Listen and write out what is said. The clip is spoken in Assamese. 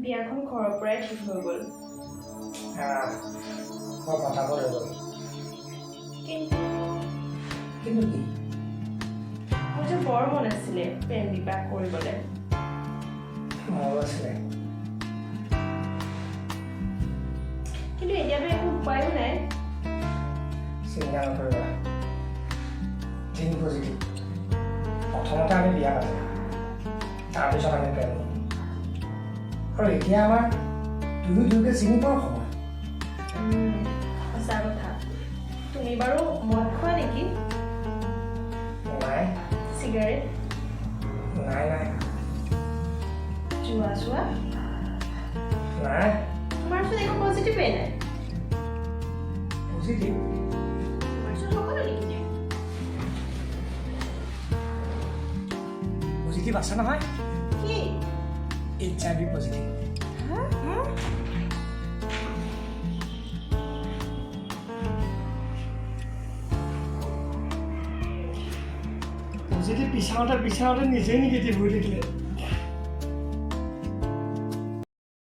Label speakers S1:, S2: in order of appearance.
S1: বিয়াখন ঘৰৰ পৰাই ঠিক হৈ গ'ল।
S2: মই কথা কৈ গ'ল
S1: কিন্তু
S2: কিন্তু কি
S1: মোৰ যে বৰ মন আছিলে প্ৰেম বিবাহ কৰিবলৈ।
S2: মোৰো আছিলে
S1: কিন্তু এতিয়াতো একো উপায়ো নাই।
S2: চিন্তা নকৰিবা দিন পজিটিভ প্ৰথমতে আমি বিয়া পাতিম তাৰপিছত আমি প্ৰেম কৰিম আৰু এতিয়া আমাৰ দুয়োকে চিনি পোৱাৰ সময়।
S1: সঁচা কথা। তুমি বাৰু মদ খোৱা নেকি?
S2: নাই
S1: চিগাৰেট?
S2: নাই নাই
S1: জুৱা চোৱা?
S2: নাই
S1: তোমাৰচোন একো পজিটিভেই নাই।
S2: পজিটিভ
S1: তোমাৰচোন সকলো নেকি?
S2: পজিটিভ আছে নহয়
S1: কি?
S2: HIV positive. পজিটিভ বিচাৰোঁতে বিচাৰোঁতে নিজেই নিগেটিভ হৈ থাকিলে।